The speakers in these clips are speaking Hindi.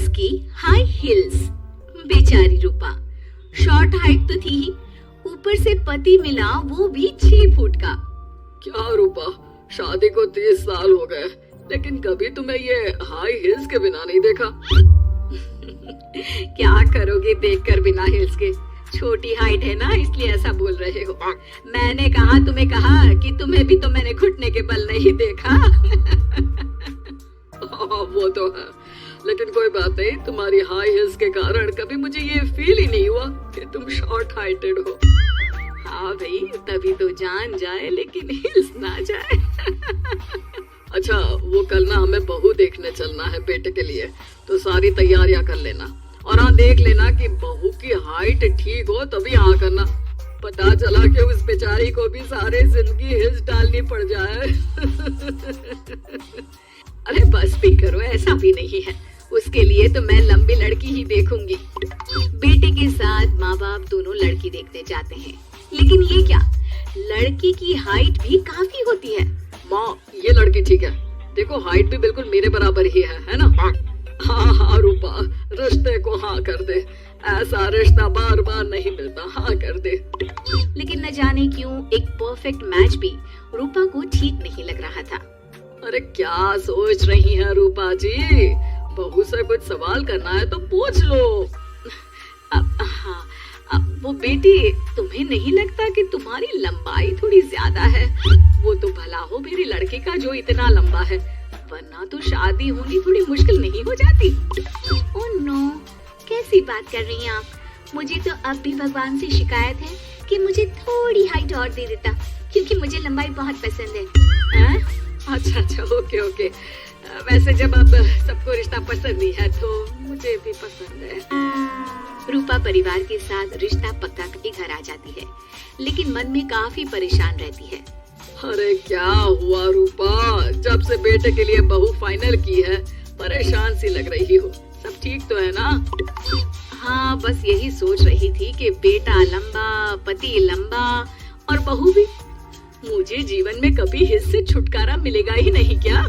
उसकी हाई हील्स। बेचारी रूपा, शॉर्ट हाइट तो थी ही, ऊपर से पति मिला वो भी 6 फुट का। क्या रूपा, शादी को 30 साल हो गए, लेकिन कभी तुम्हें ये हाई हील्स के बिना नहीं देखा। क्या करोगे देखकर बिना हील्स के? छोटी हाइट है ना, इसलिए ऐसा बोल रहे हो। मैंने कहा तुम्हें कहा कि तुम्हें भी तो मैंने घुटने के बल नहीं देखा। वो तो है, लेकिन कोई बात नहीं, तुम्हारी हाई हील्स के कारण कभी मुझे ये फील ही नहीं हुआ कि तुम शॉर्ट हाइटेड हो। हाँ भाई, तभी तो जान जाए लेकिन हील्स ना जाए। अच्छा, वो कल ना हमें बहू देखने चलना है बेटे के लिए, तो सारी तैयारियां कर लेना और हाँ देख लेना कि बहू की हाइट ठीक हो तभी हाँ करना। पता चला कि उस बेचारी को भी सारे जिंदगी हील्स डालनी पड़ जाए। अरे बस भी करो, ऐसा भी नहीं है। उसके लिए तो मैं लंबी लड़की ही देखूंगी। बेटे के साथ माँ बाप दोनों लड़की देखने जाते हैं, लेकिन ये क्या, लड़की की हाइट भी काफी होती है। माँ, ये लड़की ठीक है, देखो हाइट भी बिल्कुल मेरे बराबर ही है ना? हाँ हाँ रूपा, रिश्ते को हाँ कर दे, ऐसा रिश्ता बार बार नहीं मिलता, हाँ कर दे। लेकिन न जाने क्यों एक परफेक्ट मैच भी रूपा को ठीक नहीं लग रहा था। अरे क्या सोच रही हैं रूपा जी, बहू से कुछ सवाल करना है तो पूछ लो। हाँ, वो बेटी, तुम्हें नहीं लगता कि तुम्हारी लंबाई थोड़ी ज्यादा है? वो तो भला हो मेरे लड़के का जो इतना लंबा है, वरना तो शादी होनी थोड़ी मुश्किल नहीं हो जाती। ओह नो, कैसी बात कर रही हैं आप? मुझे तो अब भी भगवान से शिकायत है कि मुझे थोड़ी हाइट और दे देता, क्योंकि मुझे लंबाई बहुत पसंद है। अच्छा अच्छा, ओके ओके। वैसे जब अब सबको रिश्ता पसंद ही है तो मुझे भी पसंद है। रूपा परिवार के साथ रिश्ता पक्का करके घर आ जाती है, लेकिन मन में काफी परेशान रहती है। अरे क्या हुआ रूपा, जब से बेटे के लिए बहू फाइनल की है परेशान सी लग रही हो, सब ठीक तो है ना? हाँ, बस यही सोच रही थी कि बेटा लंबा, पति लंबा और बहू भी। मुझे जीवन में कभी हिस्से छुटकारा मिलेगा ही नहीं क्या?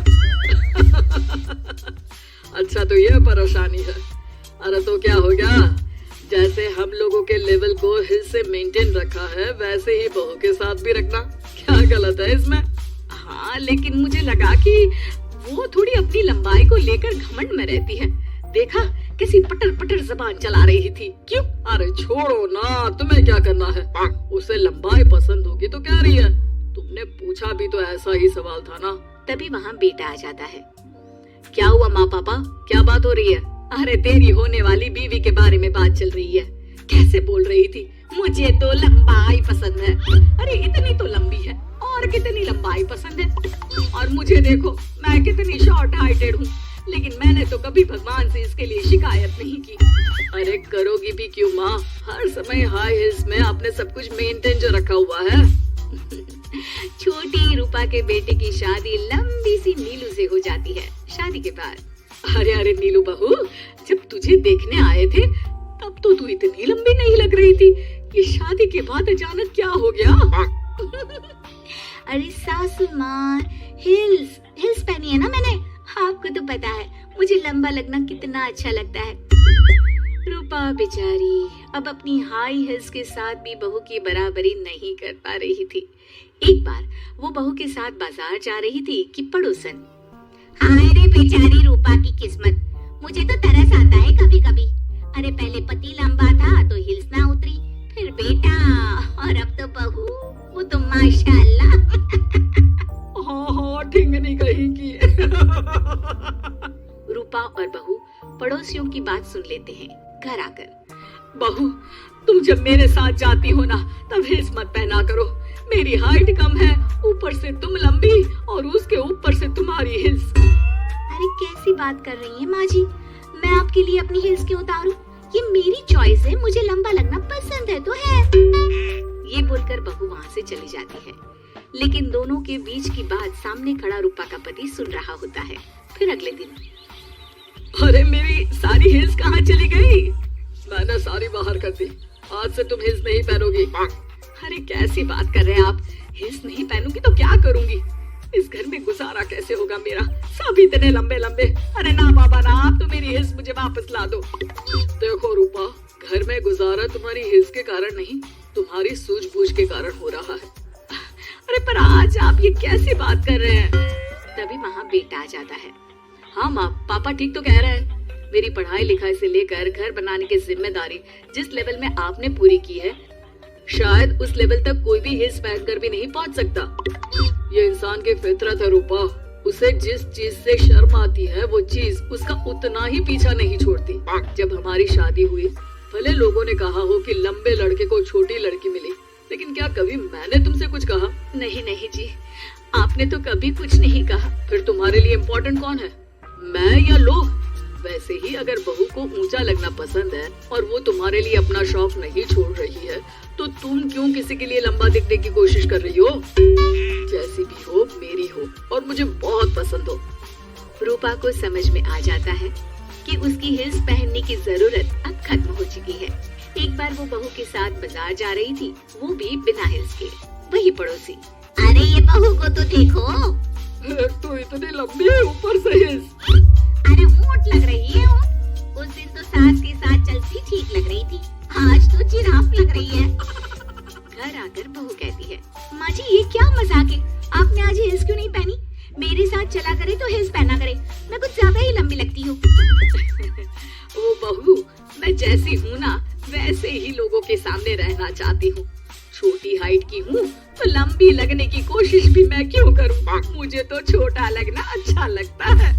अच्छा, तो ये परेशानी है। अरे तो क्या हो गया, जैसे हम लोगों के लेवल को हिस्से मेंटेन रखा है वैसे ही बहू के साथ भी रखना, क्या गलत है इसमें? हाँ, लेकिन मुझे लगा कि वो थोड़ी अपनी लंबाई को लेकर घमंड में रहती है। देखा कैसी पटर पटर जबान चला रही थी। क्यों? अरे छोड़ो ना, तुम्हें क्या करना है? उसे लंबाई पसंद होगी तो क्या रही है, तुमने पूछा भी तो ऐसा ही सवाल था ना। तभी वहाँ बेटा आ जाता है। क्या हुआ माँ पापा, क्या बात हो रही है? अरे तेरी होने वाली बीवी के बारे में बात चल रही है। कैसे बोल रही थी, मुझे तो लंबाई पसंद है। अरे इतनी तो लंबी है, और कितनी लंबाई पसंद है? और मुझे देखो, मैं कितनी शॉर्ट हाइटेड हूँ, लेकिन मैंने तो कभी भगवान से इसके लिए शिकायत नहीं की। अरे करोगी भी क्यों माँ, हर समय हाई हील्स में आपने सब कुछ मेंटेन जो रखा हुआ है। छोटी रूपा के बेटे की शादी लंबी सी नीलू से हो जाती है शादी के बाद। अरे अरे नीलू बहू, जब तुझे देखने आए थे तब तो तू इतनी लंबी नहीं लग रही थी, ये शादी के बाद अचानक क्या हो गया? अरे सासू माँ, हिल्स पहनी है ना मैंने, आपको तो पता है मुझे लंबा लगना कितना अच्छा लगता है। रूपा बेचारी अब अपनी हाई हिल्स के साथ भी बहू की बराबरी नहीं कर पा रही थी। एक बार वो बहू के साथ बाजार जा रही थी कि पड़ोसन, हाय रे बेचारी रूपा की किस्मत, मुझे तो तरस आता है कभी कभी। अरे पहले पति लंबा था तो हिल्स ना उतरी, फिर बेटा, और अब तो बहू, वो तो माशाल्लाह। हाँ ठिंगनी कहेंगी। रूपा और बहू पड़ोसियों की बात सुन लेते हैं घर आकर। बहू, तुम जब मेरे साथ जाती हो ना तब हिल्स मत पहना करो, मेरी हाइट कम है, ऊपर से तुम लंबी और उसके ऊपर से तुम्हारी हिल्स। अरे कैसी बात कर रही है माँ जी, मैं आपके लिए अपनी हिल्स क्यों उतारूं? ये मेरी चॉइस है, मुझे लंबा लगना पसंद है तो है। ये बोलकर बहू वहाँ से चली जाती है, लेकिन दोनों के बीच की बात सामने खड़ा रूपा का पति सुन रहा होता है। फिर अगले दिन, अरे मेरी सारी हिल्स कहाँ चली गई? मैंने सारी बाहर कर दी, आज से तुम हिल्स नहीं पहनोगी। अरे कैसी बात कर रहे हैं आप, हिल्स नहीं पहनूंगी तो क्या करूंगी? इस घर में गुजारा कैसे होगा मेरा, सब इतने लंबे लंबे। अरे ना बाबा ना, आप तो मेरी हिल्स मुझे वापस ला दो। देखो रूपा, घर में गुजारा तुम्हारी हिल्स के कारण नहीं, तुम्हारी सूझबूझ के कारण हो रहा है। अरे पर आज आप ये कैसी बात कर रहे हैं? तभी वहाँ बेटा आ जाता है। हाँ माँ, पापा ठीक तो कह रहे हैं। मेरी पढ़ाई लिखाई से लेकर घर बनाने की जिम्मेदारी जिस लेवल में आपने पूरी की है, शायद उस लेवल तक कोई भी हिल्स पहनकर भी नहीं पहुँच सकता। ये इंसान की फितरत है रूपा, उसे जिस चीज से शर्म आती है वो चीज उसका उतना ही पीछा नहीं छोड़ती। जब हमारी शादी हुई, भले लोगों ने कहा हो कि लंबे लड़के को छोटी लड़की मिली, लेकिन क्या कभी मैंने तुमसे कुछ कहा? नहीं नहीं जी, आपने तो कभी कुछ नहीं कहा। फिर तुम्हारे लिए इम्पोर्टेंट कौन है, मैं या लोग? वैसे ही अगर बहू को ऊंचा लगना पसंद है और वो तुम्हारे लिए अपना शौक नहीं छोड़ रही है, तो तुम क्यों किसी के लिए लंबा दिखने की कोशिश कर रही हो? जैसी भी हो, मेरी हो और मुझे बहुत पसंद हो। रूपा को समझ में आ जाता है कि उसकी हिल्स पहनने की जरूरत अब खत्म हो चुकी है। एक बार वो बहू के साथ बाजार जा रही थी, वो भी बिना हिल्स के। वही पड़ोसी, अरे ये बहू को तो देखो, तो इतनी लंबी है, ऊपर से हिल्स। अरे ऊंट लग रही है ऊंट। उस दिन तो सास के साथ चलती ठीक लग रही थी, आज तो जिराफ लग रही है। घर आकर बहू कहती है, माँ जी ये क्या मजाक है, आपने आज हिल्स क्यों नहीं पहनी? मेरे साथ चला करे तो हिल्स पहना करे, मैं कुछ ज्यादा ही लंबी लगती हूँ। ओ बहू, मैं जैसी हूँ ना वैसे ही लोगों के सामने रहना चाहती हूँ। छोटी हाइट की हूँ तो लंबी लगने की कोशिश भी मैं क्यों करूँ? मुझे तो छोटा लगना अच्छा लगता है।